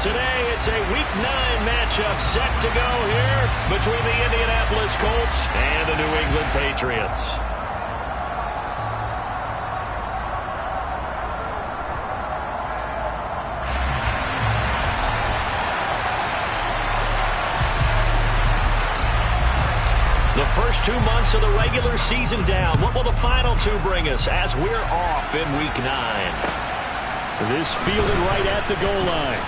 Today, it's a Week 9 matchup set to go here between the Indianapolis Colts and the New England Patriots. The first 2 months of the regular season down. What will the final 2 bring us as we're off in Week 9? This fielded right at the goal line.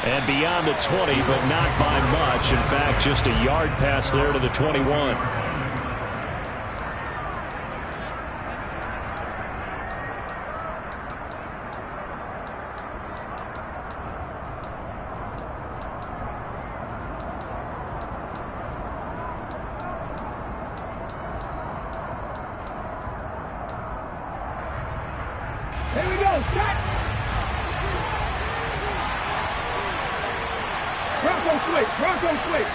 And beyond the 20, but not by much. In fact, just a yard pass there to the 21. Here we go, shot! Bronco switch.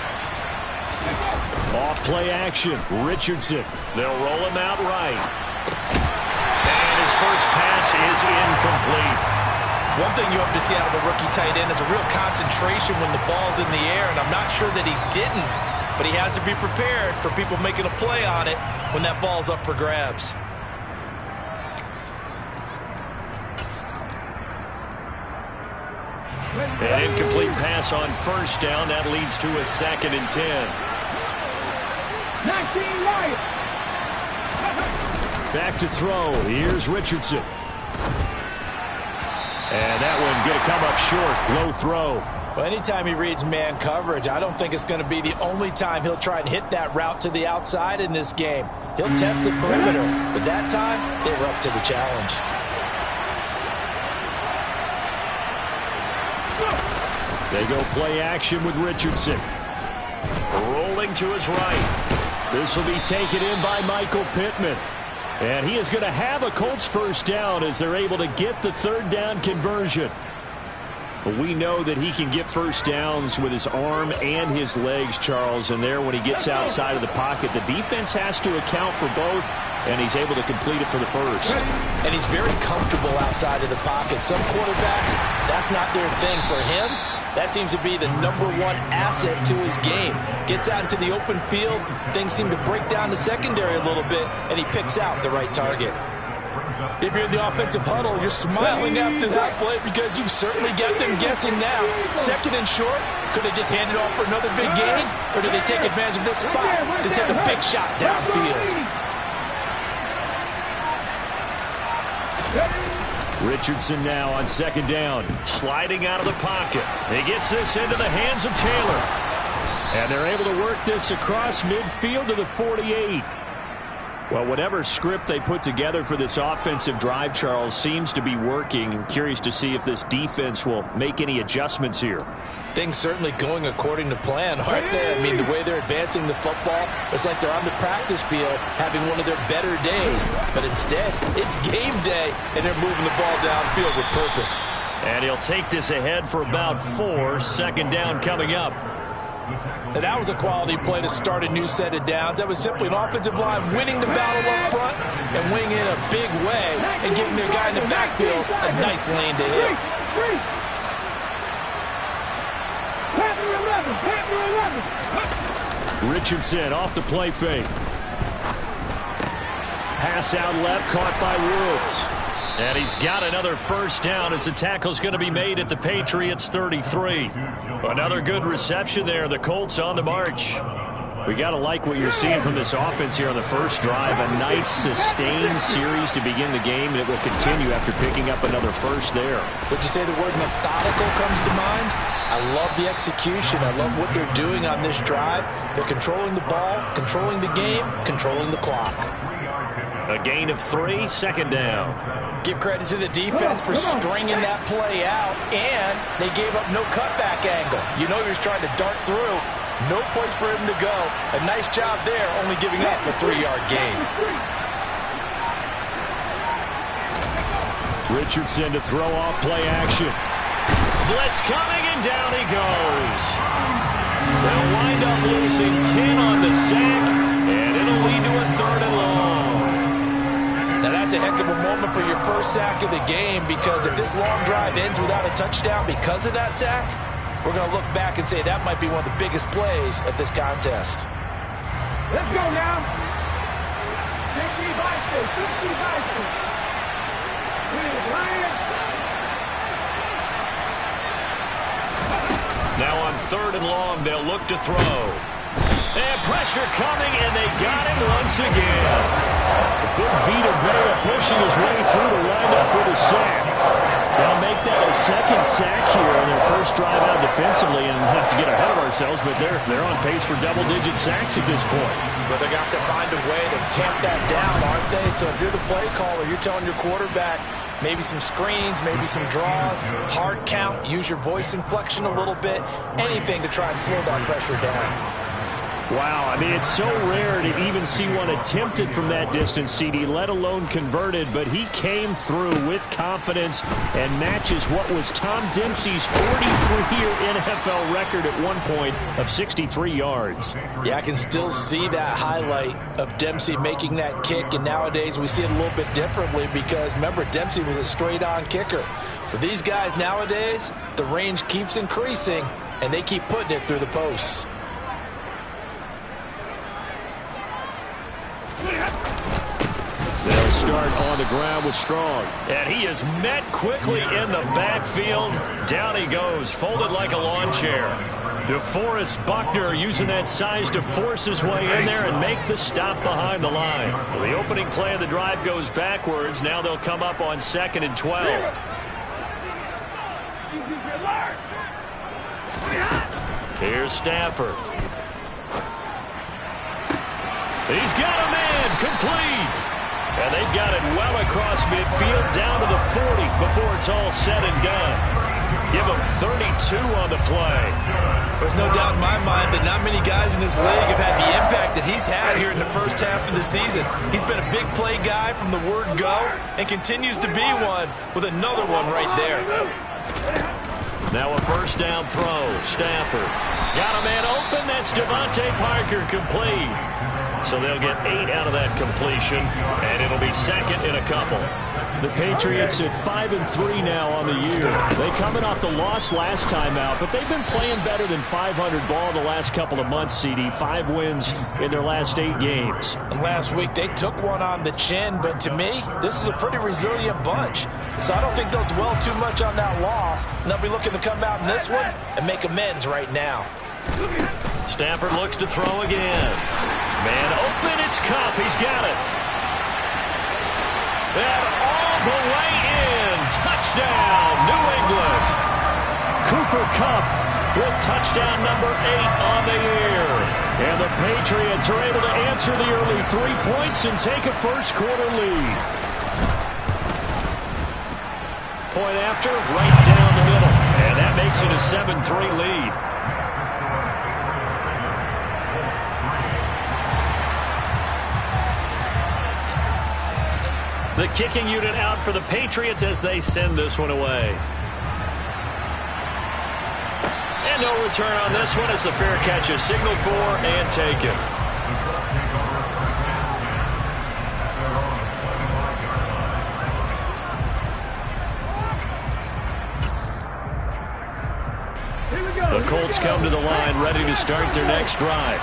Off play action. Richardson. They'll roll him out right. And his first pass is incomplete. One thing you have to see out of a rookie tight end is a real concentration when the ball's in the air, and I'm not sure that he didn't, but he has to be prepared for people making a play on it when that ball's up for grabs. An incomplete pass on first down. That leads to a 2nd and 10. 19 Lions. Back to throw. Here's Richardson. And that one going to come up short. Low throw. Well, anytime he reads man coverage, I don't think it's going to be the only time he'll try and hit that route to the outside in this game. He'll test the perimeter, but that time they were up to the challenge. They go play action with Richardson. Rolling to his right. This will be taken in by Michael Pittman. And he is going to have a Colts first down as they're able to get the 3rd down conversion. But we know that he can get first downs with his arm and his legs, Charles. And there, when he gets outside of the pocket, the defense has to account for both, and he's able to complete it for the first. And he's very comfortable outside of the pocket. Some quarterbacks, that's not their thing. For him, that seems to be the #1 asset to his game. Gets out into the open field, things seem to break down the secondary a little bit, and he picks out the right target. If you're in the offensive huddle, you're smiling after that play because you've certainly got them guessing now. 2nd and short, could they just hand it off for another big gain? Or did they take advantage of this spot to take a big shot downfield? Richardson now on 2nd down. Sliding out of the pocket. He gets this into the hands of Taylor. And they're able to work this across midfield to the 48. Well, whatever script they put together for this offensive drive, Charles, seems to be working. I'm curious to see if this defense will make any adjustments here. Things certainly going according to plan, aren't they? I mean, the way they're advancing the football, it's like they're on the practice field having one of their better days. But instead, it's game day, and they're moving the ball downfield with purpose. And he'll take this ahead for about 4. 2nd down coming up. And that was a quality play to start a new set of downs. That was simply an offensive line winning the battle up front and winning in a big way and giving their guy in the backfield a nice lane to hit. Richardson off the play fake. Pass out left, caught by Woods. And he's got another first down as the tackle's going to be made at the Patriots 33. Another good reception there. The Colts on the march. We got to like what you're seeing from this offense here on the first drive. A nice sustained series to begin the game, and it will continue after picking up another first there. Would you say the word methodical comes to mind? I love the execution. I love what they're doing on this drive. They're controlling the ball, controlling the game, controlling the clock. A gain of 3, 2nd down. Give credit to the defense for stringing that play out, and they gave up no cutback angle. You know he was trying to dart through. No place for him to go. A nice job there, only giving up a 3-yard gain. Richardson to throw off play action. Blitz coming, and down he goes. They'll wind up losing 10 on the sack, and it'll lead to a 3rd and long. Now, that's a heck of a moment for your first sack of the game, because if this long drive ends without a touchdown because of that sack, we're going to look back and say that might be one of the biggest plays of this contest. Let's go now. 60 bicycle, 60 bicycle. Now on 3rd and long, they'll look to throw. And pressure coming, and they got him once again. Big Vita Vea pushing his way through to wind up with a sack. They'll make that a second sack here on their first drive out defensively, and not to get ahead of ourselves, but they're on pace for double-digit sacks at this point. But they're going to have to find a way to tamp that down, aren't they? So if you're the play caller, you're telling your quarterback maybe some screens, maybe some draws, hard count, use your voice inflection a little bit, anything to try and slow that pressure down. Wow, I mean, it's so rare to even see one attempted from that distance, CD, let alone converted, but he came through with confidence and matches what was Tom Dempsey's 43-year NFL record at one point of 63 yards. Yeah, I can still see that highlight of Dempsey making that kick, and nowadays we see it a little bit differently because, remember, Dempsey was a straight-on kicker. But these guys nowadays, the range keeps increasing, and they keep putting it through the posts. They'll start on the ground with Strong. And he is met quickly in the backfield. Down he goes, folded like a lawn chair. DeForest Buckner using that size to force his way in there and make the stop behind the line. So the opening play of the drive goes backwards. Now they'll come up on 2nd and 12. Here's Stafford. He's got a man, complete. And they've got it well across midfield, down to the 40 before it's all said and done. Give him 32 on the play. There's no doubt in my mind that not many guys in this league have had the impact that he's had here in the first half of the season. He's been a big play guy from the word go and continues to be one with another one right there. Now a first down throw. Stafford got a man open. That's Devontae Parker, complete. So they'll get 8 out of that completion, and it'll be 2nd and a couple. The Patriots at 5-3 now on the year. They coming off the loss last time out, but they've been playing better than 500 ball the last couple of months, CD. 5 wins in their last 8 games. And last week they took one on the chin, but to me, this is a pretty resilient bunch. So I don't think they'll dwell too much on that loss, and they'll be looking to come out in this one and make amends right now. Stafford looks to throw again. Man open, it's Kupp. He's got it. And all the way in. Touchdown, New England. Cooper Kupp with touchdown number 8 on the year. And the Patriots are able to answer the early 3 points and take a first-quarter lead. Point after, right down the middle. And that makes it a 7-3 lead. The kicking unit out for the Patriots as they send this one away. And no return on this one as the fair catch is signaled for and taken. The Colts come to the line ready to start their next drive.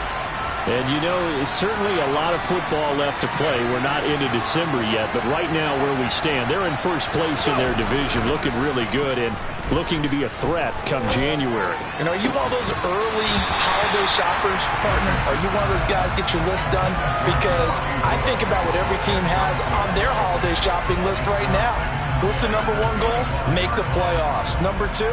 And, you know, it's certainly a lot of football left to play. We're not into December yet, but right now where we stand, they're in first place in their division, looking really good and looking to be a threat come January. And are you one of those early holiday shoppers, partner? Are you one of those guys get your list done? Because I think about what every team has on their holiday shopping list right now. What's the number 1 goal? Make the playoffs. Number 2,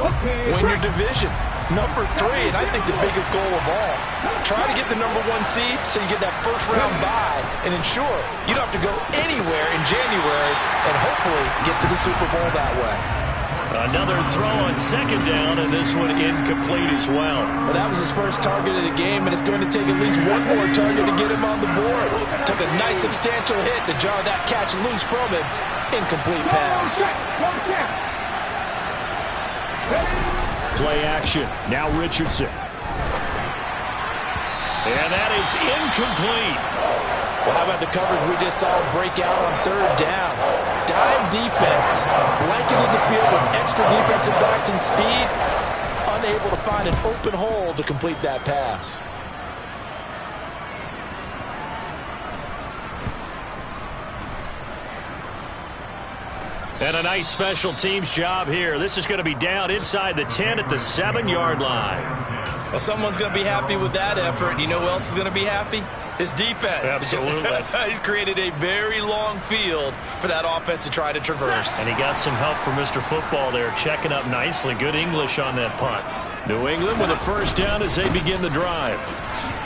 win your division. Number 3, and I think the biggest goal of all, try to get the number 1 seed so you get that first round bye and ensure you don't have to go anywhere in January and hopefully get to the Super Bowl that way. Another throw on 2nd down, and this one incomplete as well. Well, that was his first target of the game, and it's going to take at least one more target to get him on the board. Took a nice substantial hit to jar that catch loose from him. Incomplete pass. Play action. Now Richardson. And that is incomplete. Well, how about the coverage we just saw break out on third down? Dime defense, blanketed the field with extra defensive backs and speed, unable to find an open hole to complete that pass. And a nice special teams job here. This is going to be down inside the 10 at the 7-yard line. Well, someone's going to be happy with that effort. You know who else is going to be happy? His defense. Absolutely. He's created a very long field for that offense to try to traverse. And he got some help from Mr. Football there, checking up nicely. Good English on that punt. New England with a first down as they begin the drive.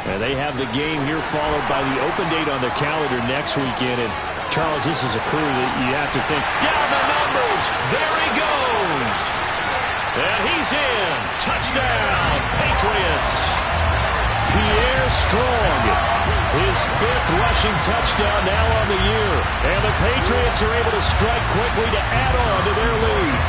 And they have the game here followed by the open date on the calendar next weekend. And Charles, this is a crew that you have to think, down the numbers, there he goes. And he's in. Touchdown, Patriots. Pierre Strong, his 5th rushing touchdown now on the year. And the Patriots are able to strike quickly to add on to their lead.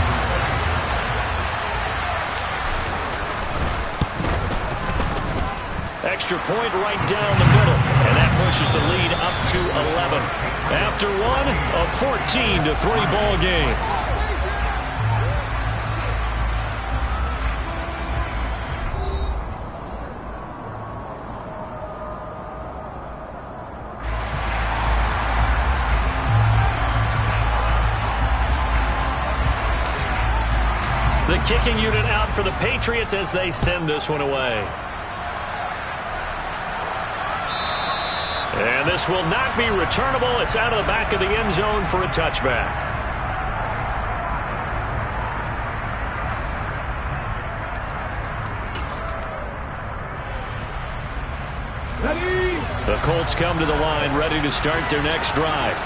Extra point right down the middle, and that pushes the lead up to 11. After one, a 14-3 ball game. The kicking unit out for the Patriots as they send this one away. And this will not be returnable. It's out of the back of the end zone for a touchback. The Colts come to the line ready to start their next drive.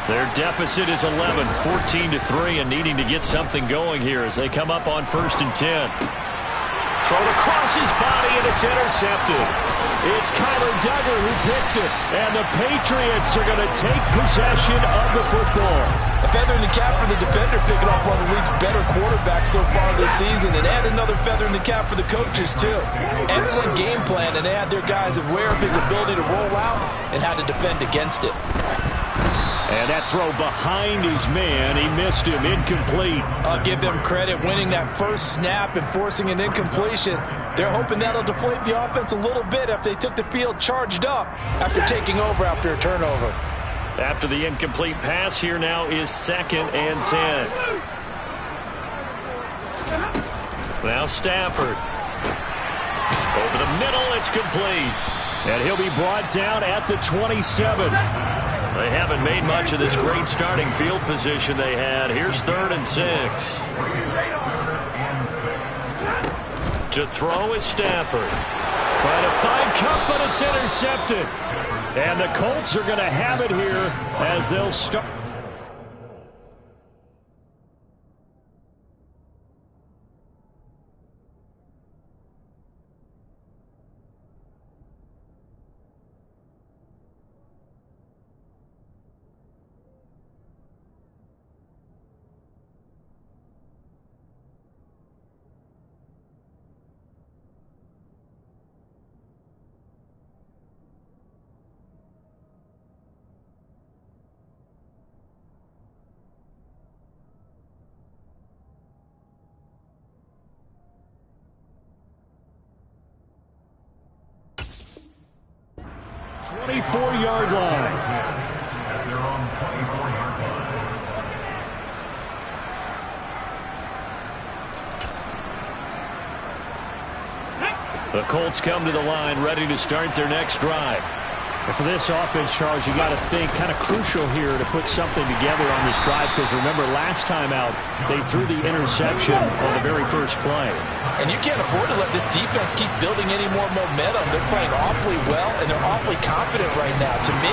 Their deficit is 11, 14-3, and needing to get something going here as they come up on 1st and 10. Thrown across his body, and it's intercepted. It's Kyler Duggar who picks it, and the Patriots are going to take possession of the football. A feather in the cap for the defender, picking off one of the league's better quarterbacks so far this season, and add another feather in the cap for the coaches, too. Excellent game plan, and they had their guys aware of his ability to roll out and how to defend against it. And that throw behind his man, he missed him, incomplete. I'll give them credit winning that first snap and forcing an incompletion. They're hoping that'll deflate the offense a little bit after they took the field charged up after taking over after a turnover. After the incomplete pass, here now is 2nd and 10. Now Stafford. Over the middle, it's complete. And he'll be brought down at the 27. They haven't made much of this great starting field position they had. Here's 3rd and 6. To throw is Stafford. Trying to find Cup, but it's intercepted. And the Colts are going to have it here as they'll start. The 24-yard line. The Colts come to the line ready to start their next drive. And for this offense, Charles, you got to think kind of crucial here to put something together on this drive because remember last time out they threw the interception on the very first play. And you can't afford to let this defense keep building any more momentum. They're playing awfully well, and they're awfully confident right now. To me,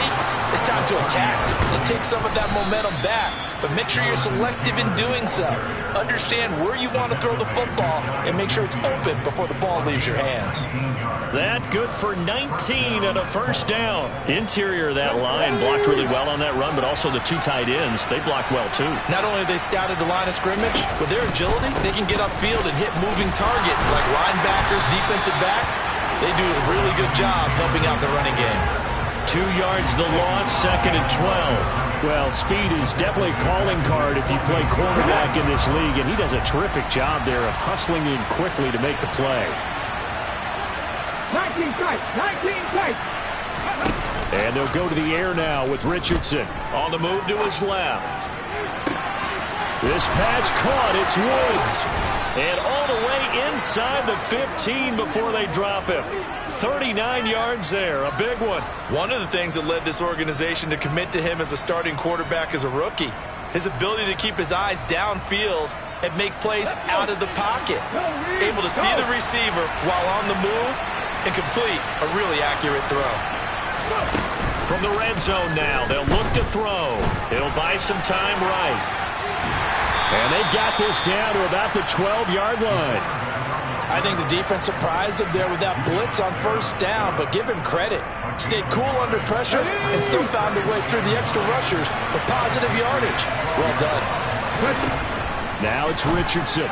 it's time to attack and take some of that momentum back. But make sure you're selective in doing so. Understand where you want to throw the football and make sure it's open before the ball leaves your hands. That good for 19 and a first down. Interior of that line blocked really well on that run, but also the 2 tight ends, they blocked well too. Not only have they scouted the line of scrimmage, with their agility, they can get upfield and hit moving targets like linebackers, defensive backs. They do a really good job helping out the running game. 2 yards the loss, 2nd and 12. Well, speed is definitely a calling card if you play quarterback in this league, and he does a terrific job there of hustling in quickly to make the play. 19 tight, 19 tight. And they'll go to the air now with Richardson. On the move to his left. This pass caught. It's Woods. And all the way inside the 15 before they drop him. 39 yards there. A big one. One of the things that led this organization to commit to him as a starting quarterback as a rookie, his ability to keep his eyes downfield and make plays out of the pocket. Able to see the receiver while on the move and complete a really accurate throw. From the red zone now, they'll look to throw. It'll buy some time right. And they've got this down to about the 12-yard line. I think the defense surprised him there with that blitz on first down, but give him credit. Stayed cool under pressure and still found a way through the extra rushers for positive yardage. Well done. Now it's Richardson.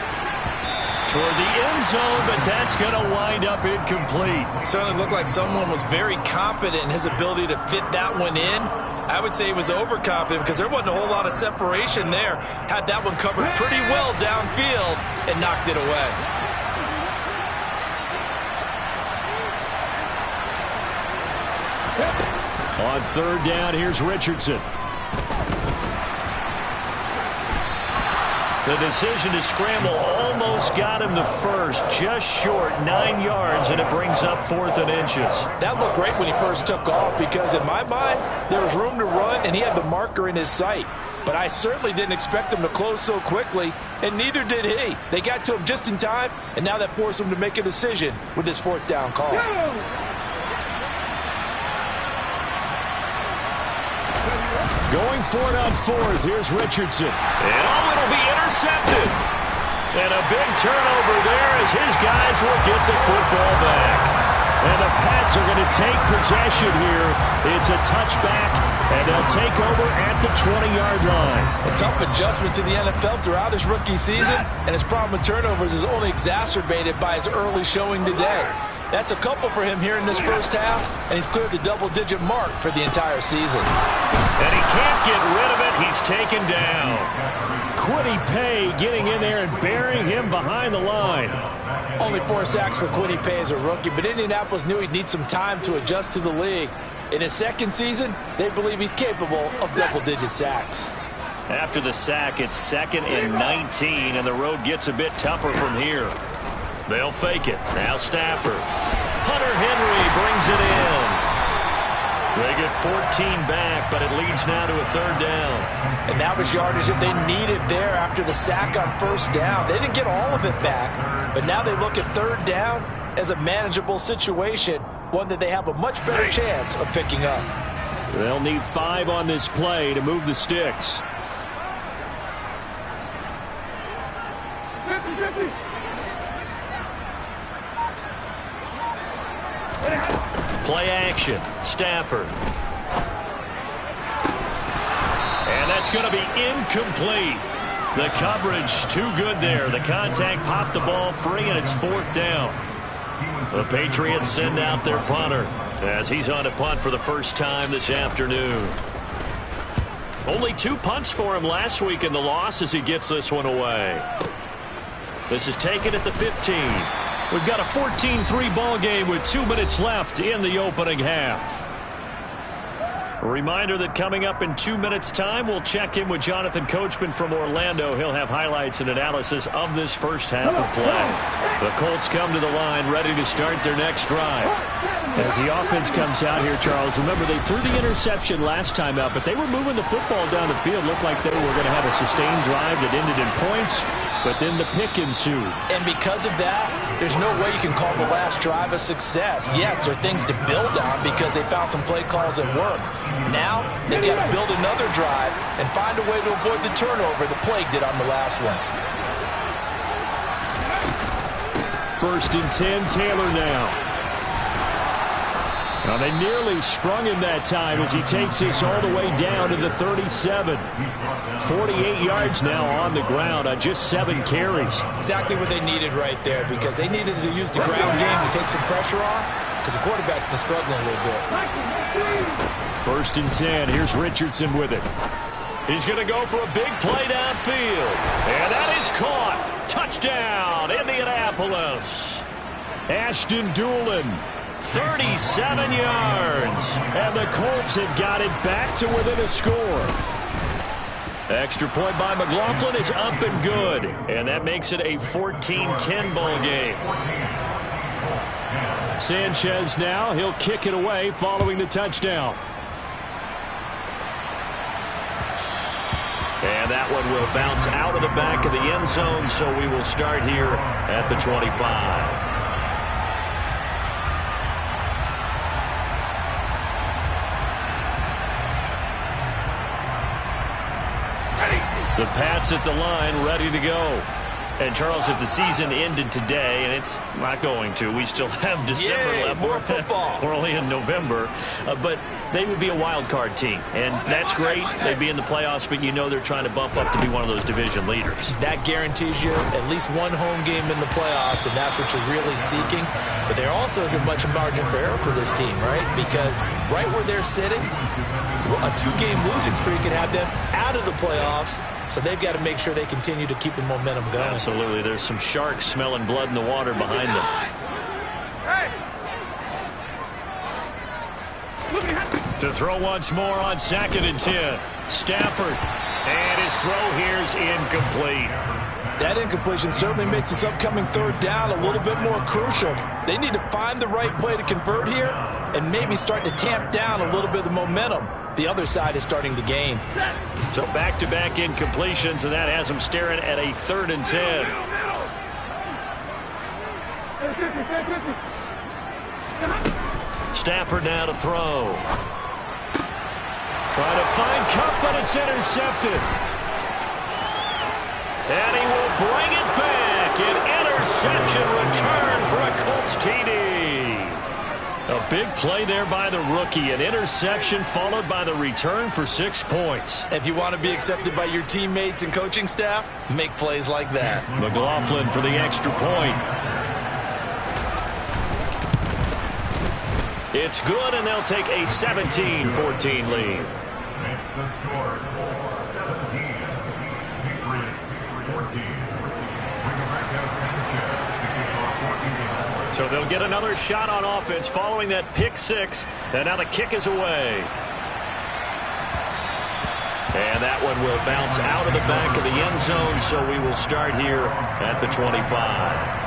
Toward the end zone, but that's going to wind up incomplete. Certainly looked like someone was very confident in his ability to fit that one in. I would say he was overconfident because there wasn't a whole lot of separation there. Had that one covered pretty well downfield and knocked it away. On 3rd down, here's Richardson. The decision to scramble almost got him the first, just short, 9 yards, and it brings up 4th and inches. That looked great when he first took off because, in my mind, there was room to run, and he had the marker in his sight. But I certainly didn't expect him to close so quickly, and neither did he. They got to him just in time, and now that forced him to make a decision with his 4th down call. Going for it on 4th. Here's Richardson. And it'll be intercepted. And a big turnover there as his guys will get the football back. And the Pats are going to take possession here. It's a touchback, and they'll take over at the 20-yard line. A tough adjustment to the NFL throughout his rookie season, and his problem with turnovers is only exacerbated by his early showing today. That's a couple for him here in this first half, and he's cleared the double-digit mark for the entire season. And he can't get rid of it. He's taken down. Quiddy Pay getting in there and burying him behind the line. Only 4 sacks for Quiddy Pay as a rookie, but Indianapolis knew he'd need some time to adjust to the league. In his second season, they believe he's capable of double-digit sacks. After the sack, it's 2nd and 19, and the road gets a bit tougher from here. They'll fake it. Now Stafford. Hunter Henry brings it in. They get 14 back, but it leads now to a 3rd down. And that was yardage that they needed there after the sack on first down. They didn't get all of it back, but now they look at 3rd down as a manageable situation, one that they have a much better chance of picking up. They'll need 5 on this play to move the sticks. 50-50. Play action. Stafford. And that's going to be incomplete. The coverage too good there. The contact popped the ball free, and it's 4th down. The Patriots send out their punter as he's on a punt for the first time this afternoon. Only 2 punts for him last week in the loss as he gets this one away. This is taken at the 15. We've got a 14-3 ball game with 2 minutes left in the opening half. A reminder that coming up in 2 minutes' time, we'll check in with Jonathan Coachman from Orlando. He'll have highlights and analysis of this first half of play. The Colts come to the line ready to start their next drive. As the offense comes out here, Charles, remember they threw the interception last time out, but they were moving the football down the field. Looked like they were going to have a sustained drive that ended in points, but then the pick ensued. And because of that, there's no way you can call the last drive a success. Yes, there are things to build on because they found some play calls that work. Now, they've got to build another drive and find a way to avoid the turnover the plague did on the last one. 1st and 10, Taylor now. Now they nearly sprung him that time as he takes this all the way down to the 37. 48 yards now on the ground on just 7 carries. Exactly what they needed right there because they needed to use the ground game to take some pressure off. because the quarterback's been struggling a little bit. 1st and 10. Here's Richardson with it. He's going to go for a big play downfield. And that is caught. Touchdown, Indianapolis. Ashton Doolin, 37 yards. And the Colts have got it back to within a score. Extra point by McLaughlin is up and good. And that makes it a 14-10 ball game. Sanchez now. He'll kick it away following the touchdown. And that one will bounce out of the back of the end zone, so we will start here at the 25. The Pats at the line, ready to go. And, Charles, if the season ended today, and it's not going to, we still have December left. More football. We're only in November. But they would be a wild card team. And that's great. They'd be in the playoffs, but you know they're trying to bump up to be one of those division leaders. That guarantees you at least one home game in the playoffs, and that's what you're really seeking. But there also isn't much margin for error for this team, right? Because right where they're sitting, a 2-game losing streak could have them out of the playoffs. So they've got to make sure they continue to keep the momentum going. Absolutely. There's some sharks smelling blood in the water behind them. To throw once more on 2nd and 10. Stafford. And his throw here is incomplete. That incompletion certainly makes this upcoming 3rd down a little bit more crucial. They need to find the right play to convert here and maybe start to tamp down a little bit of the momentum. The other side is starting to gain. So back-to-back incompletions, and that has them staring at a 3rd and 10. Stafford now to throw. Trying to find Kupp, but it's intercepted. And he will bring it back. An interception return for a Colts TD. A big play there by the rookie. An interception followed by the return for 6 points. If you want to be accepted by your teammates and coaching staff, make plays like that. McLaughlin for the extra point. It's good, and they'll take a 17-14 lead. Makes the score 17. Patriots 14. Bring it back down Sanchez to kick off 14. So they'll get another shot on offense following that pick 6. And now the kick is away. And that one will bounce out of the back of the end zone, so we will start here at the 25.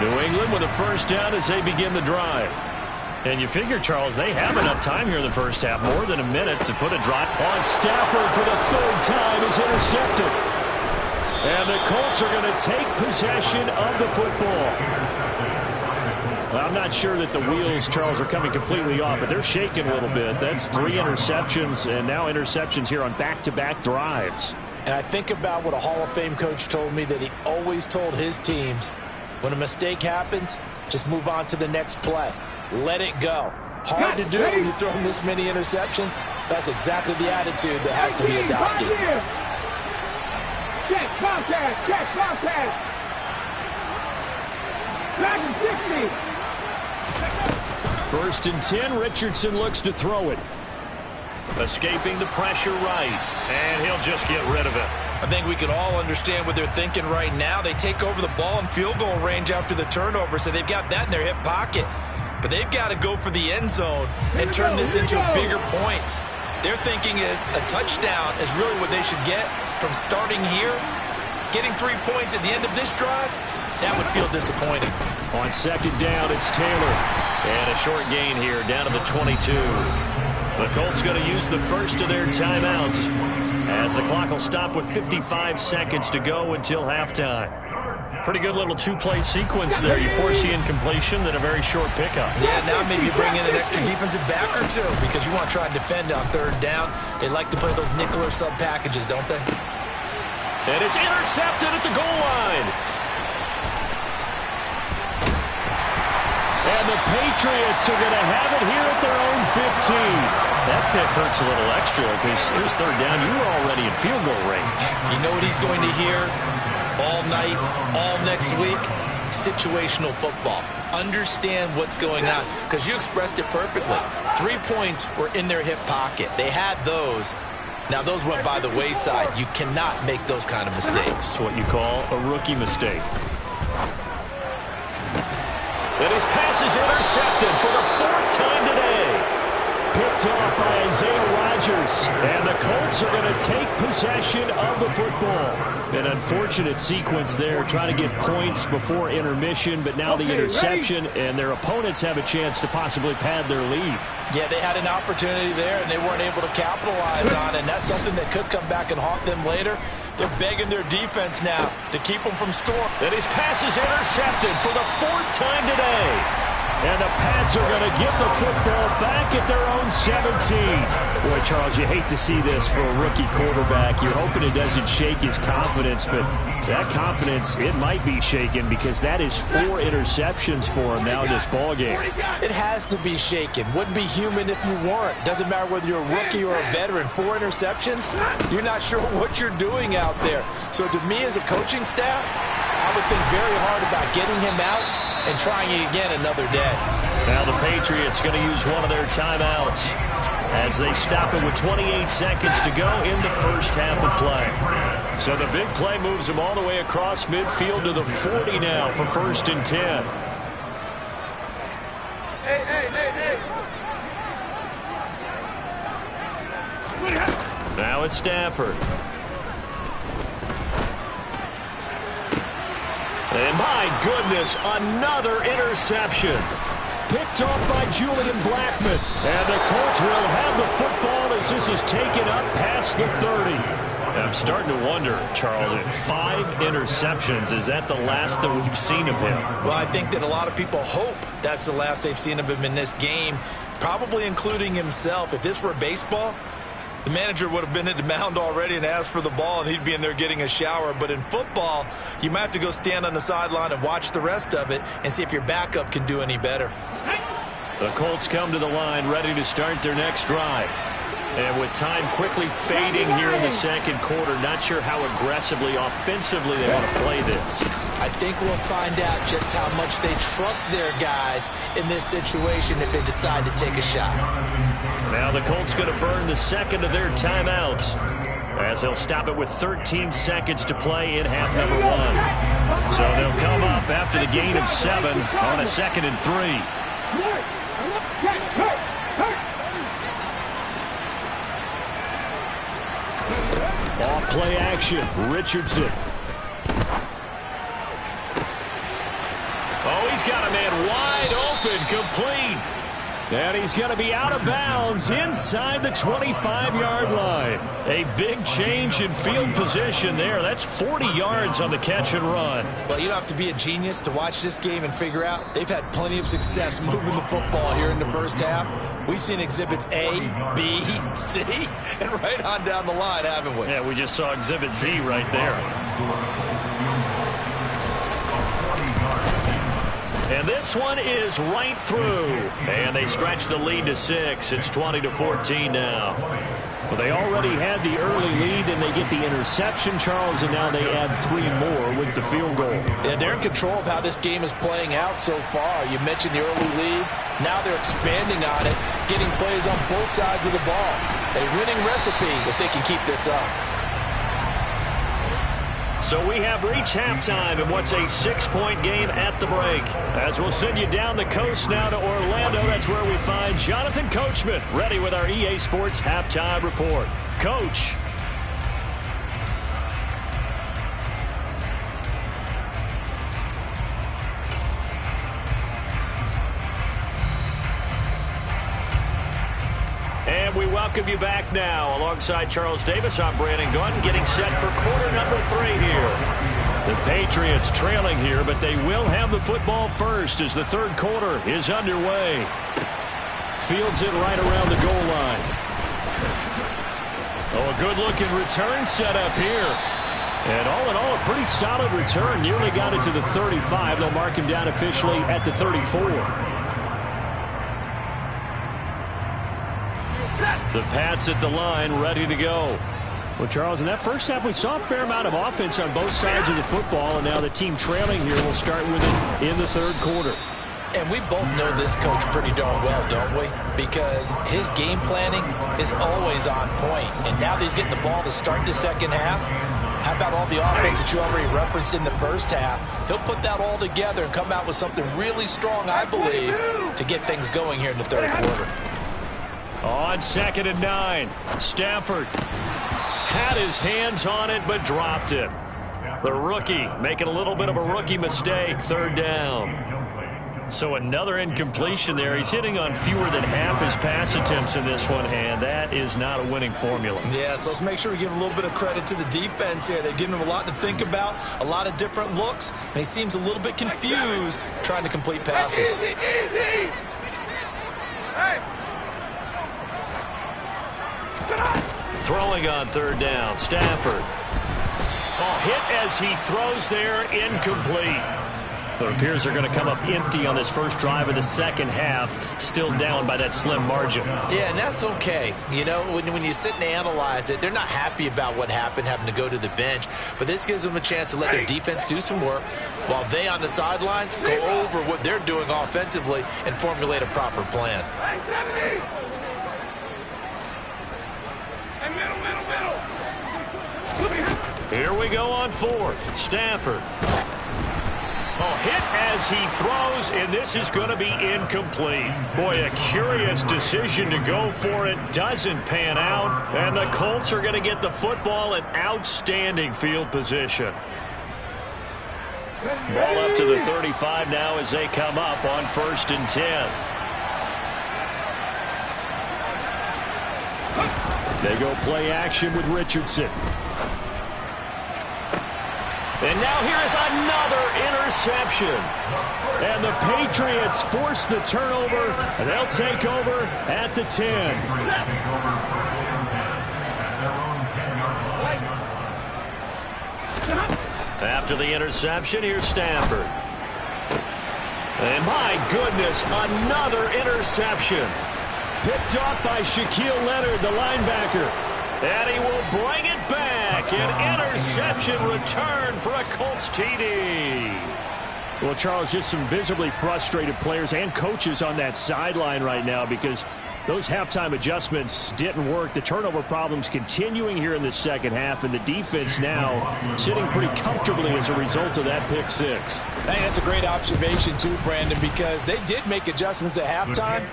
New England with a 1st down as they begin the drive. And you figure, Charles, they have enough time here in the first half, more than a minute to put a drive on. Stafford for the 3rd time is intercepted. And the Colts are going to take possession of the football. Well, I'm not sure that the wheels, Charles, are coming completely off, but they're shaking a little bit. That's 3 interceptions, and now interceptions here on back-to-back drives. And I think about what a Hall of Fame coach told me, that he always told his teams, when a mistake happens, just move on to the next play. Let it go. Hard to do when you've thrown this many interceptions. That's exactly the attitude that has to be adopted. Check, Bobcat, check, Bobcat. 1st and 10, Richardson looks to throw it. Escaping the pressure right, and he'll just get rid of it. I think we can all understand what they're thinking right now. They take over the ball in field goal range after the turnover, so they've got that in their hip pocket. But they've got to go for the end zone and turn this into bigger points. Their thinking is a touchdown is really what they should get from starting here. Getting 3 points at the end of this drive, that would feel disappointing. On 2nd down, it's Taylor. And a short gain here down to the 22. The Colts going to use the first of their timeouts, as the clock will stop with 55 seconds to go until halftime. Pretty good little 2-play sequence there. You force the incompletion, then a very short pickup. Yeah, now maybe you bring in an extra defensive back or two, because you want to try and defend on 3rd down. They like to play those nickel or sub packages, don't they? And it's intercepted at the goal line. And the Patriots are going to have it here at their own 15. That pick hurts a little extra because it was 3rd down. You were already in field goal range. You know what he's going to hear? all night, all next week. Situational football. Understand what's going on, because you expressed it perfectly. 3 points were in their hip pocket. They had those. Now, those went by the wayside. You cannot make those kind of mistakes. It's what you call a rookie mistake. And his pass is intercepted for the 4th time today. Picked off by Isaiah Rodgers. And the Colts are going to take possession of the football. An unfortunate sequence there, trying to get points before intermission, but now the interception, and their opponents have a chance to possibly pad their lead. Yeah, they had an opportunity there, and they weren't able to capitalize on it, and that's something that could come back and haunt them later. They're begging their defense now to keep them from scoring. And his pass is intercepted for the 4th time today. And the Pats are going to give the football back at their own 17. Boy, Charles, you hate to see this for a rookie quarterback. You're hoping it doesn't shake his confidence, but that confidence, it might be shaken because that is 4 interceptions for him now in this ballgame. It has to be shaken. Wouldn't be human if you weren't. Doesn't matter whether you're a rookie or a veteran. 4 interceptions, you're not sure what you're doing out there. So to me as a coaching staff, I would think very hard about getting him out and trying it again another day. Now the Patriots going to use one of their timeouts as they stop it with 28 seconds to go in the first half of play. So the big play moves them all the way across midfield to the 40 now for 1st and 10. Now it's Stafford. And my goodness, another interception. Picked off by Julian Blackmon. And the Colts will have the football as this is taken up past the 30. I'm starting to wonder, Charles, if 5 interceptions, is that the last that we've seen of him? Well, I think that a lot of people hope that's the last they've seen of him in this game, probably including himself. If this were baseball, the manager would have been at the mound already and asked for the ball, and he'd be in there getting a shower. But in football, you might have to go stand on the sideline and watch the rest of it and see if your backup can do any better. The Colts come to the line, ready to start their next drive. And with time quickly fading here in the second quarter, not sure how aggressively, offensively they want to play this. I think we'll find out just how much they trust their guys in this situation if they decide to take a shot. Now the Colts going to burn the second of their timeouts as they'll stop it with 13 seconds to play in half number 1. So they'll come up after the gain of 7 on a 2nd and 3. Off play action, Richardson. Oh, he's got a man wide open, complete. And he's going to be out of bounds inside the 25-yard line. A big change in field position there. That's 40 yards on the catch and run. Well, you don't have to be a genius to watch this game and figure out they've had plenty of success moving the football here in the first half. We've seen exhibits A, B, C, and right on down the line, haven't we? Yeah, we just saw exhibit Z right there. And this one is right through. And they stretch the lead to 6. It's 20-14 now. Well, they already had the early lead, and they get the interception, Charles, and now they add 3 more with the field goal. Yeah, they're in control of how this game is playing out so far. You mentioned the early lead. Now they're expanding on it, getting plays on both sides of the ball. A winning recipe if they can keep this up. So we have reached halftime in what's a 6-point game at the break. As we'll send you down the coast now to Orlando, that's where we find Jonathan Coachman, ready with our EA Sports Halftime Report. Coach. And we welcome you back now. Alongside Charles Davis, I'm Brandon Gunn, getting set for quarter number 3 here. The Patriots trailing here, but they will have the football first as the third quarter is underway. Fields it right around the goal line. Oh, a good-looking return set up here. And all in all, a pretty solid return. Nearly got it to the 35. They'll mark him down officially at the 34. The Pats at the line, ready to go. Well, Charles, in that first half, we saw a fair amount of offense on both sides of the football, and now the team trailing here will start with it in the third quarter. And we both know this coach pretty darn well, don't we? Because his game planning is always on point. And now that he's getting the ball to start the second half, how about all the offense that you already referenced in the first half? He'll put that all together and come out with something really strong, I believe, to get things going here in the third quarter. On 2nd and 9, Stafford had his hands on it but dropped it. The rookie making a little bit of a rookie mistake, 3rd down. So another incompletion there. He's hitting on fewer than half his pass attempts in this one, and that is not a winning formula. Yeah, so let's make sure we give a little bit of credit to the defense here. They've given him a lot to think about, a lot of different looks, and he seems a little bit confused trying to complete passes. Easy, easy. Hey. Throwing on 3rd down, Stafford. Oh, hit as he throws there, incomplete. It appears they're going to come up empty on this first drive of the second half, still down by that slim margin. Yeah, and that's okay. You know, when you sit and analyze it, they're not happy about what happened, having to go to the bench. But this gives them a chance to let their defense do some work while they on the sidelines go over what they're doing offensively and formulate a proper plan. Here we go on 4th. Stafford. Oh, hit as he throws, and this is going to be incomplete. Boy, a curious decision to go for it. Doesn't pan out, and the Colts are going to get the football in outstanding field position. Ball up to the 35 now as they come up on 1st and 10. They go play action with Richardson. And now here is another interception. And the Patriots force the turnover, and they'll take over at the 10. After the interception, here's Stafford. And my goodness, another interception. Picked off by Shaquille Leonard, the linebacker. And he will bring it back. An interception return for a Colts TD. Well, Charles, just some visibly frustrated players and coaches on that sideline right now because those halftime adjustments didn't work. The turnover problems continuing here in the second half, and the defense now sitting pretty comfortably as a result of that pick six. Hey, that's a great observation too, Brandon, because they did make adjustments at halftime.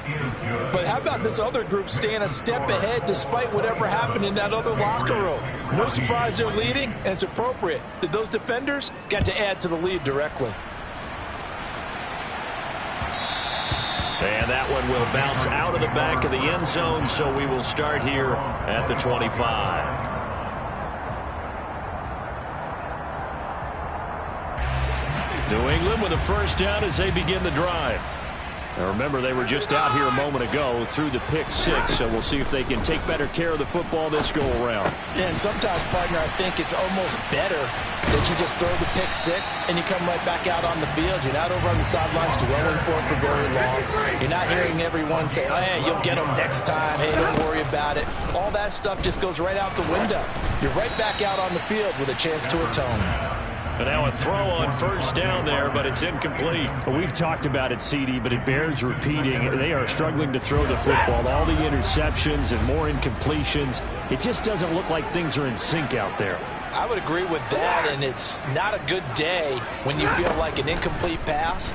But how about this other group staying a step ahead despite whatever happened in that other locker room? No surprise they're leading, and it's appropriate that those defenders got to add to the lead directly. And that one will bounce out of the back of the end zone, so we will start here at the 25. New England with a first down as they begin the drive. Now remember, they were just out here a moment ago through the pick six, so we'll see if they can take better care of the football this go-around. Yeah, and sometimes, partner, I think it's almost better that you just throw the pick six and you come right back out on the field. You're not over on the sidelines dwelling for it for very long. You're not hearing everyone say, oh, hey, you'll get them next time. Hey, don't worry about it. All that stuff just goes right out the window. You're right back out on the field with a chance to atone. And now a throw on first down there, but it's incomplete. Well, we've talked about it, CD, but it bears repeating. They are struggling to throw the football. All the interceptions and more incompletions. It just doesn't look like things are in sync out there. I would agree with that, and it's not a good day when you feel like an incomplete pass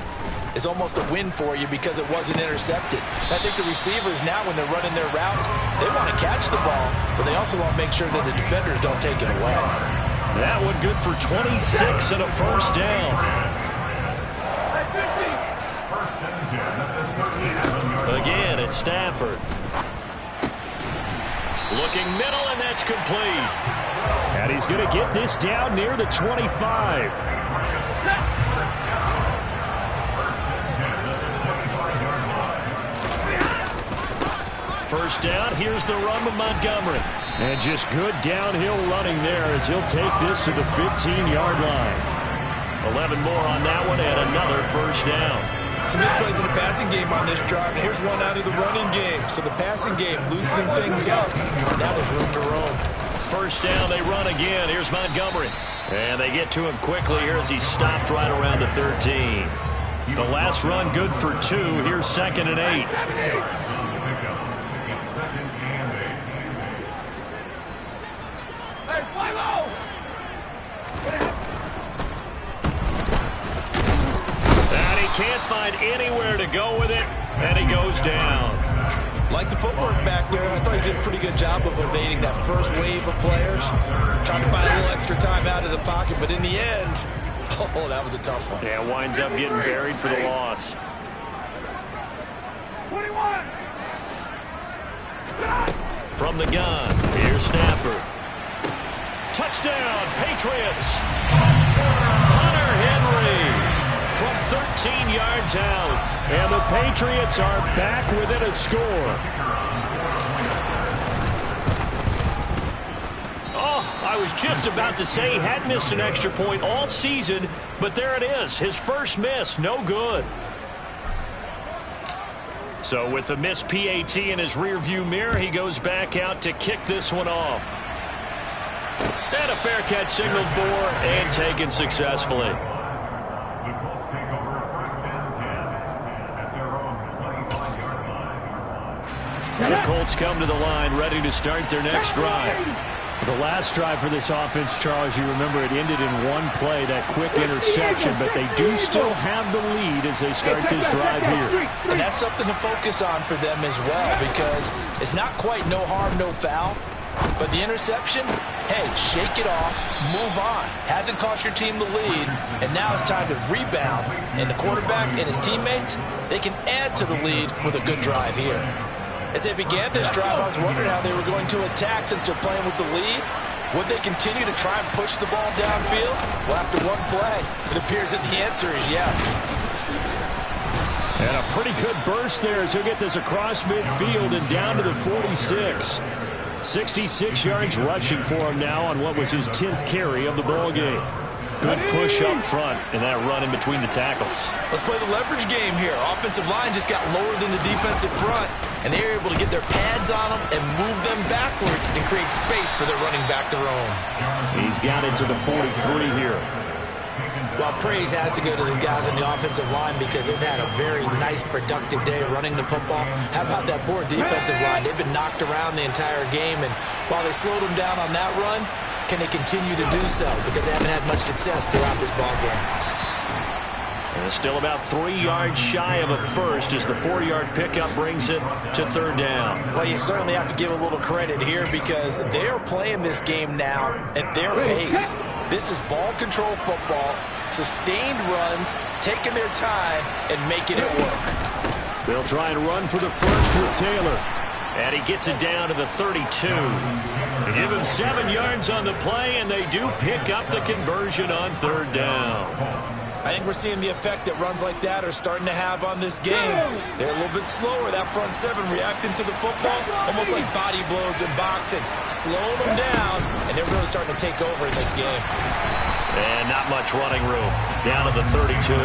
is almost a win for you because it wasn't intercepted. I think the receivers now, when they're running their routes, they want to catch the ball, but they also want to make sure that the defenders don't take it away. That one good for 26 and a first down. Again, it's Stafford. Looking middle, and that's complete. And he's going to get this down near the 25. First down, here's the run with Montgomery. And just good downhill running there as he'll take this to the 15-yard line. 11 more on that one and another first down. Some big plays in the passing game on this drive, and here's one out of the running game. So the passing game loosening things up. Now there's room to roam. first down, they run again. Here's Montgomery. And they get to him quickly here as he stopped right around the 13. The last run good for 2. Here's 2nd and 8. Hey, fly low! And he can't find anywhere to go with it, and he goes down. Like the footwork back there, I thought he did a pretty good job of evading that first wave of players. Trying to buy a little extra time out of the pocket, but in the end, oh, that was a tough one. Yeah, winds up getting buried for the loss. 21! From the gun, here's Snapper. Touchdown, Patriots! Hunter Henry from 13 yards out. And the Patriots are back within a score. Oh, I was just about to say he had missed an extra point all season, but there it is. His first miss, no good. So with the missed PAT in his rearview mirror, he goes back out to kick this one off. And a fair catch signaled for and taken successfully. The Colts come to the line ready to start their next drive. The last drive for this offense, Charles, you remember it ended in one play, that quick interception, but they do still have the lead as they start this drive here. And that's something to focus on for them as well, because it's not quite no harm, no foul. But the interception, hey, shake it off, move on. Hasn't cost your team the lead, and now it's time to rebound. And the quarterback and his teammates, they can add to the lead with a good drive here. As they began this drive, I was wondering how they were going to attack since they're playing with the lead. Would they continue to try and push the ball downfield? Well, after one play, it appears that the answer is yes. And a pretty good burst there as he'll get this across midfield and down to the 46. 66 yards rushing for him now on what was his 10th carry of the ball game. Good push up front and that run in between the tackles. Let's play the leverage game here. Offensive line just got lower than the defensive front, and they were able to get their pads on them and move them backwards and create space for their running back to roam. He's got it to the 43 here. Well, praise has to go to the guys on the offensive line because they've had a very nice, productive day running the football. How about that poor defensive line? They've been knocked around the entire game, and while they slowed them down on that run, can they continue to do so? Because they haven't had much success throughout this ball game. And still about 3 yards shy of a first as the 4-yard pickup brings it to 3rd down. Well, you certainly have to give a little credit here because they're playing this game now at their pace. This is ball control football, sustained runs, taking their time, and making it work. They'll try and run for the first with Taylor. And he gets it down to the 32. They give him 7 yards on the play, and they do pick up the conversion on 3rd down. I think we're seeing the effect that runs like that are starting to have on this game. They're a little bit slower, that front 7 reacting to the football, almost like body blows in boxing, slowing them down, and they're really starting to take over in this game. And not much running room. Down to the 32.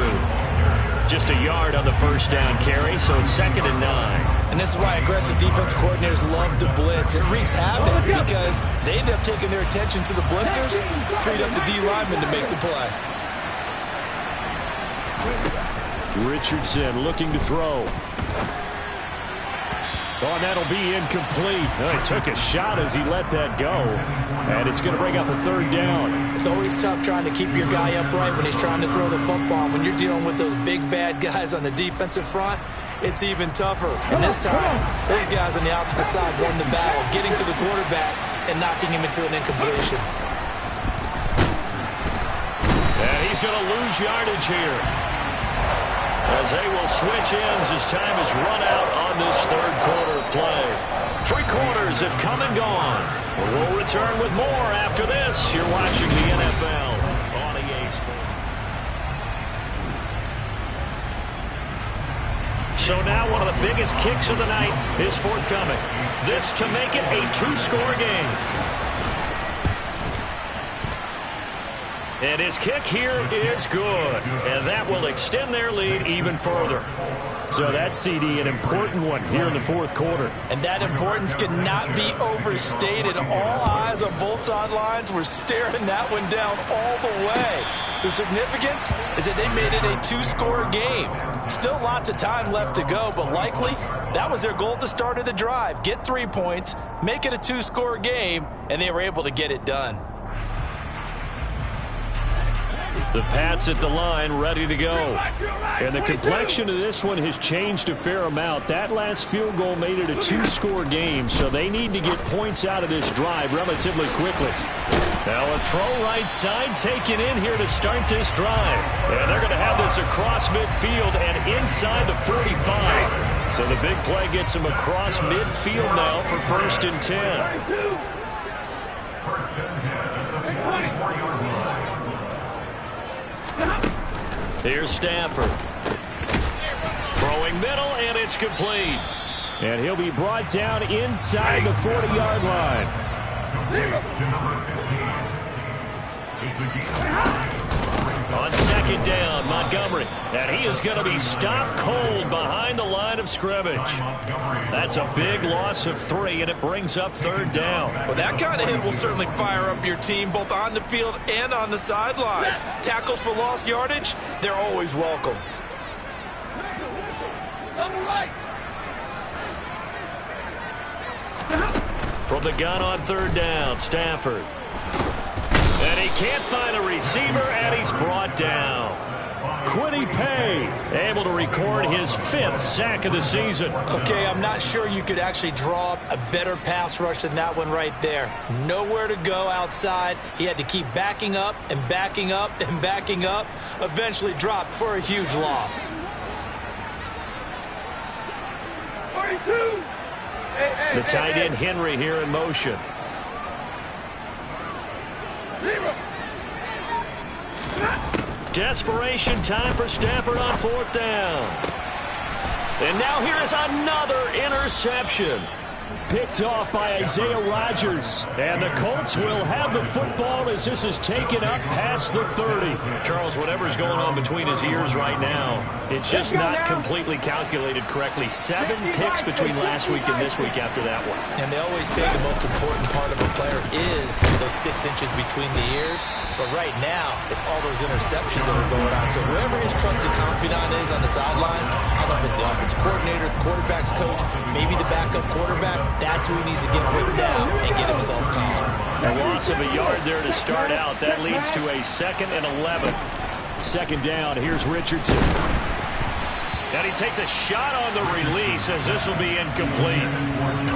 Just a yard on the first down carry, so it's 2nd and 9. And this is why aggressive defensive coordinators love to blitz. It wreaks havoc because they end up taking their attention to the blitzers, freed up the D lineman to make the play. Richardson looking to throw. Oh, and that'll be incomplete. Oh, he took a shot as he let that go. And it's going to bring up a 3rd down. It's always tough trying to keep your guy upright when he's trying to throw the football. When you're dealing with those big, bad guys on the defensive front, it's even tougher. And this time, those guys on the opposite side won the battle, getting to the quarterback and knocking him into an incompletion. And he's going to lose yardage here, as they will switch ends as time is run out on this 3rd quarter of play. 3 quarters have come and gone. We'll return with more after this. You're watching the NFL on EA Sports. So now one of the biggest kicks of the night is forthcoming. This to make it a 2-score game. And his kick here is good. And that will extend their lead even further. So that CD, an important one here in the fourth quarter. And that importance cannot be overstated. All eyes on both sidelines were staring that one down all the way. The significance is that they made it a two-score game. Still lots of time left to go, but likely that was their goal at the start of the drive. Get 3 points, make it a two-score game, and they were able to get it done. The Pats at the line, ready to go. And the complexion of this one has changed a fair amount. That last field goal made it a two-score game, so they need to get points out of this drive relatively quickly. Now a throw right side taken in here to start this drive. And they're going to have this across midfield and inside the 45. So the big play gets them across midfield now for 1st and 10. First and 10 at the 44-yard line. Here's Stafford. Throwing middle, and it's complete. And he'll be brought down inside the 40-yard line. On 2nd down, Montgomery. And he is going to be stopped cold behind the line of scrimmage. That's a big loss of 3, and it brings up 3rd down. Well, that kind of hit will certainly fire up your team both on the field and on the sideline. Tackles for lost yardage, they're always welcome. From the gun on 3rd down, Stafford. And he can't find a receiver, and he's brought down. Quiddy Pay able to record his 5th sack of the season. Okay, I'm not sure you could actually draw up a better pass rush than that one right there. Nowhere to go outside. He had to keep backing up and backing up and backing up. Eventually dropped for a huge loss. 42. The tight end Henry here in motion. Desperation time for Stafford on 4th down. And now here is another interception. Picked off by Isaiah Rodgers. And the Colts will have the football as this is taken up past the 30. Charles, whatever's going on between his ears right now, it's just not completely calculated correctly. 7 picks between last week and this week after that one. And they always say the most important part of a player is those 6 inches between the ears. But right now, it's all those interceptions that are going on. So whoever his trusted confidant is on the sidelines, I don't know if it's the offensive coordinator, the quarterback's coach, maybe the backup quarterback, that's who he needs to get with now and get himself calm. A loss of a yard there to start out. That leads to a 2nd and 11. 2nd down, here's Richardson. And he takes a shot on the release as this will be incomplete.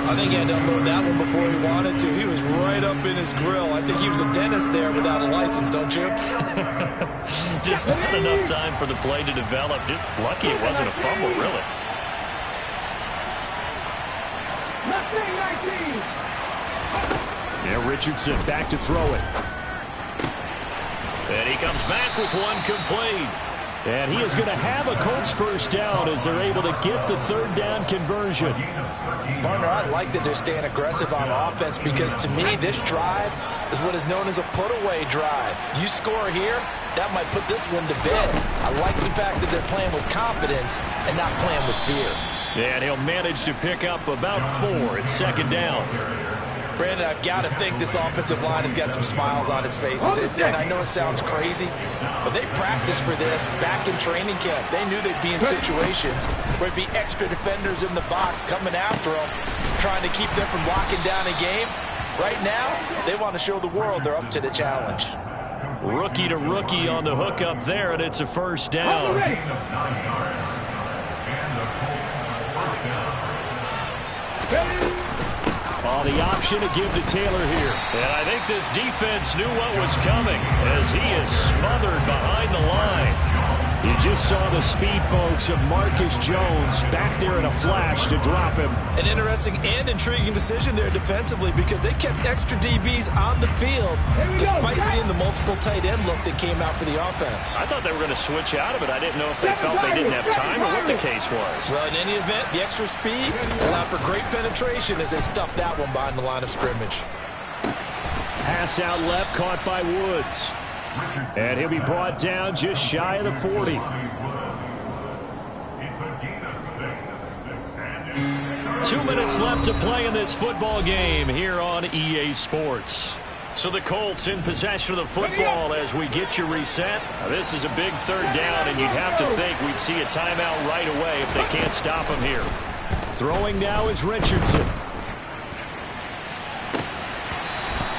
I think he had to unload that one before he wanted to. He was right up in his grill. I think he was a dentist there without a license, don't you? Just not enough time for the play to develop. Just lucky it wasn't a fumble, really. Yeah, Richardson back to throw it. And he comes back with one complete. And he is going to have a Colts 1st down as they're able to get the 3rd down conversion. Partner, I like that they're staying aggressive on offense because to me, this drive is what is known as a put-away drive. You score here, that might put this one to bed. I like the fact that they're playing with confidence and not playing with fear. And he'll manage to pick up about 4 at 2nd down. Brandon, I've got to think this offensive line has got some smiles on its faces. And I know it sounds crazy, but they practiced for this back in training camp. They knew they'd be in situations where there'd be extra defenders in the box coming after them, trying to keep them from locking down a game. Right now, they want to show the world they're up to the challenge. Rookie to rookie on the hook up there, and it's a 1st down. Oh, the option to give to Taylor here. And I think this defense knew what was coming as he is smothered behind the line. You just saw the speed, folks, of Marcus Jones back there in a flash to drop him. An interesting and intriguing decision there defensively because they kept extra DBs on the field despite seeing the multiple tight end look that came out for the offense. I thought they were going to switch out of it. I didn't know if they felt they didn't have time or what the case was. Well, in any event, the extra speed allowed for great penetration as they stuffed that one behind the line of scrimmage. Pass out left, caught by Woods. And he'll be brought down just shy of the 40. It's a gain of 6. 2 minutes left to play in this football game here on EA Sports. So the Colts in possession of the football as we get you reset. Now, this is a big third down, and you'd have to think we'd see a timeout right away if they can't stop him here. Throwing now is Richardson.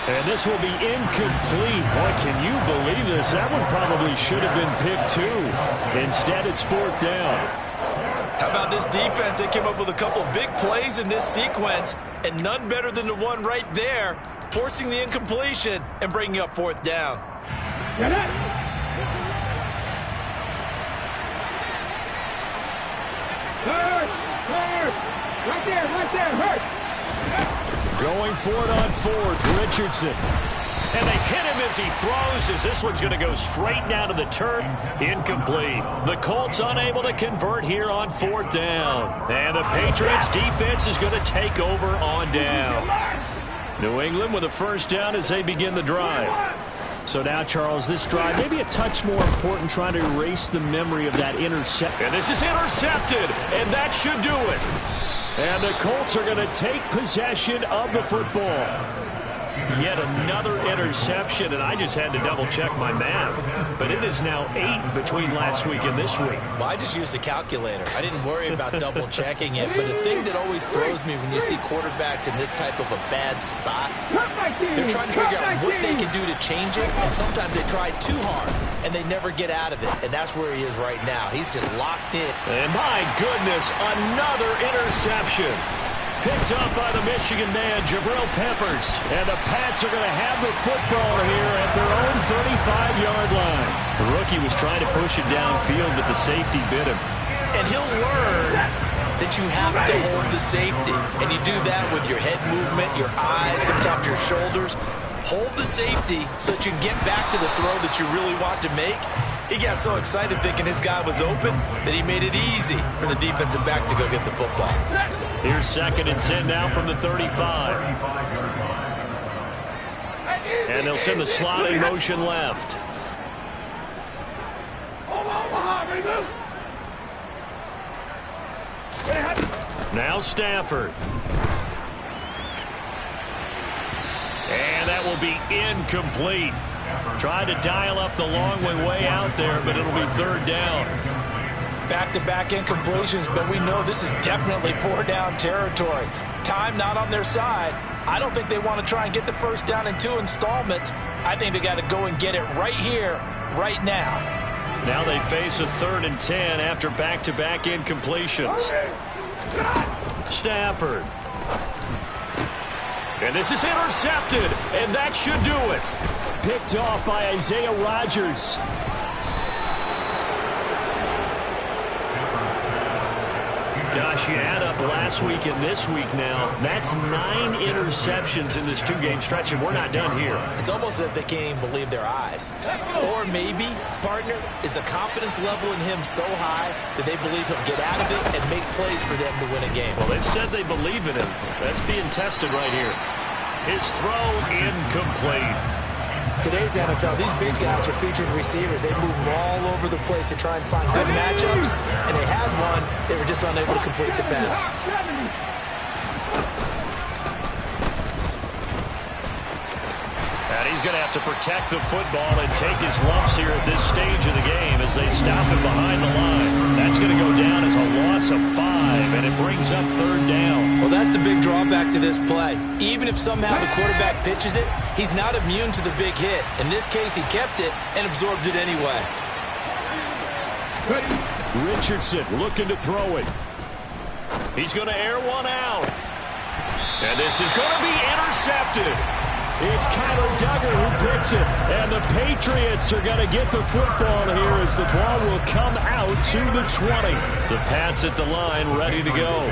And this will be incomplete. Boy, can you believe this? That one probably should have been picked too. Instead, it's fourth down. How about this defense? They came up with a couple of big plays in this sequence, and none better than the one right there, forcing the incompletion and bringing up fourth down. Get it! Hurt! Right there, hurt! Going for it on fourth, Richardson. And they hit him as he throws, as this one's going to go straight down to the turf. Incomplete. The Colts unable to convert here on fourth down. And the Patriots defense is going to take over on down. New England with a first down as they begin the drive. So now, Charles, this drive maybe a touch more important, trying to erase the memory of that interception. And this is intercepted, and that should do it. And the Colts are going to take possession of the football. Yet another interception, and I just had to double-check my math. But it is now 8 between last week and this week. Well, I just used a calculator. I didn't worry about double-checking it. But the thing that always throws me when you see quarterbacks in this type of a bad spot, they're trying to figure out what they can do to change it. And sometimes they try too hard, and they never get out of it. And that's where he is right now. He's just locked in. And my goodness, another interception. Picked up by the Michigan man, Jabril Peppers. And the Pats are going to have the football here at their own 35-yard line. The rookie was trying to push it downfield, but the safety bit him. And he'll learn that you have to hold the safety. And you do that with your head movement, your eyes, sometimes your shoulders. Hold the safety so that you can get back to the throw that you really want to make. He got so excited thinking his guy was open that he made it easy for the defensive back to go get the football. Here's 2nd and 10 now from the 35. And they'll send the slot in motion left. Now Stafford. And that will be incomplete. Tried to dial up the long way out there, but it'll be third down. Back-to-back incompletions, but we know this is definitely four-down territory. Time not on their side. I don't think they want to try and get the first down in 2 installments. I think they got to go and get it right here, right now. Now they face a 3rd and 10 after back-to-back incompletions. Stafford. And this is intercepted, and that should do it. Picked off by Isaiah Rodgers. Gosh, you add up last week and this week now. That's 9 interceptions in this 2-game stretch, and we're not done here. It's almost as if they can't even believe their eyes. Or maybe, partner, is the confidence level in him so high that they believe he'll get out of it and make plays for them to win a game. Well, they've said they believe in him. That's being tested right here. His throw incomplete. Today's NFL, these big guys are featured receivers. They move all over the place to try and find good matchups, and they had one. They were just unable to complete the pass. And he's going to have to protect the football and take his lumps here at this stage of the game as they stop him behind the line. That's going to go down as a loss of 5, and it brings up third down. Well, that's the big drawback to this play. Even if somehow the quarterback pitches it, he's not immune to the big hit. In this case, he kept it and absorbed it anyway. Richardson looking to throw it. He's going to air one out. And this is going to be intercepted. It's Kyler Duggar who picks it. And the Patriots are going to get the football here as the ball will come out to the 20. The Pats at the line ready to go.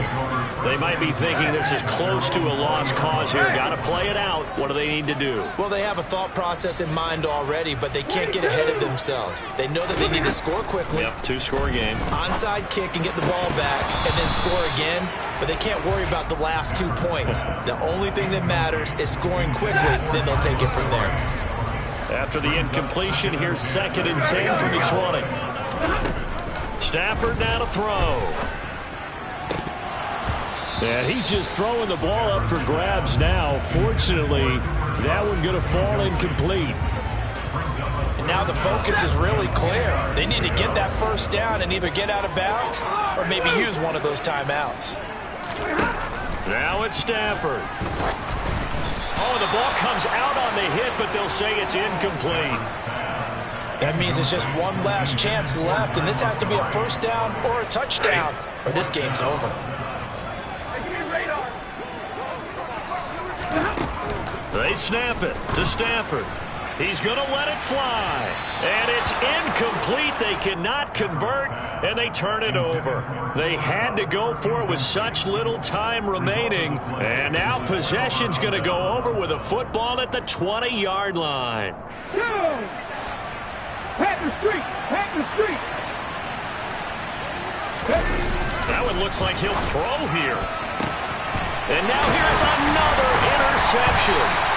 They might be thinking this is close to a lost cause here. Got to play it out. What do they need to do? Well, they have a thought process in mind already, but they can't get ahead of themselves. They know that they need to score quickly. Yep, 2-score game. Onside kick and get the ball back and then score again. But they can't worry about the last 2 points. The only thing that matters is scoring quickly, then they'll take it from there. After the incompletion, here's 2nd and 10 from the 20. Stafford now to throw. And he's just throwing the ball up for grabs now. Fortunately, that one going to fall incomplete. And now the focus is really clear. They need to get that first down and either get out of bounds or maybe use one of those timeouts. Now it's Stafford. Oh, the ball comes out on the hit, but they'll say it's incomplete. That means it's just one last chance left, and this has to be a first down or a touchdown, or this game's over. They snap it to Stafford. He's going to let it fly. And it's incomplete. They cannot convert, and they turn it over. They had to go for it with such little time remaining. And now possession's going to go over with a football at the 20-yard line. Pat the street. Pat the street. That one looks like he'll throw here. And now here's another interception.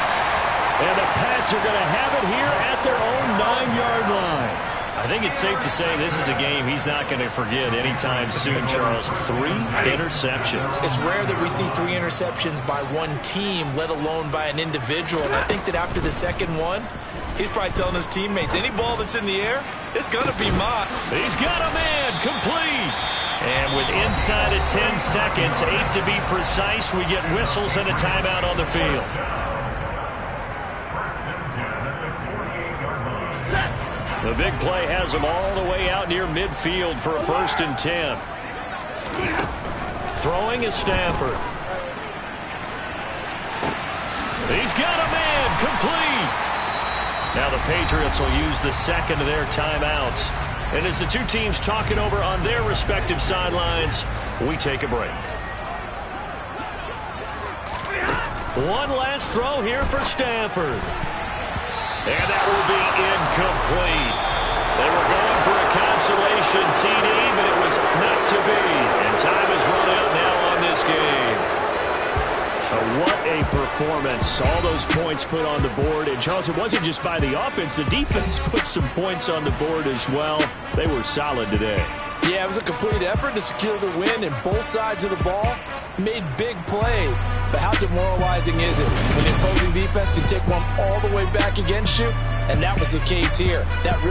And the Pats are going to have it here at their own 9-yard line. I think it's safe to say this is a game he's not going to forget anytime soon, Charles. 3 interceptions. It's rare that we see 3 interceptions by one team, let alone by an individual. And I think that after the second one, he's probably telling his teammates, any ball that's in the air, it's going to be mine. He's got a man complete. And with inside of 10 seconds, 8 to be precise, we get whistles and a timeout on the field. The big play has them all the way out near midfield for a 1st and 10. Throwing is Stafford. He's got a man complete. Now the Patriots will use the second of their timeouts. And as the two teams talk it over on their respective sidelines, we take a break. One last throw here for Stafford. And that will be incomplete. They were going for a consolation TD, but it was not to be. And time is run out now on this game. What a performance. All those points put on the board. And, Charles, it wasn't just by the offense. The defense put some points on the board as well. They were solid today. Yeah, it was a complete effort to secure the win, and both sides of the ball made big plays. But how demoralizing is it when the opposing defense can take one all the way back against you? And that was the case here. That really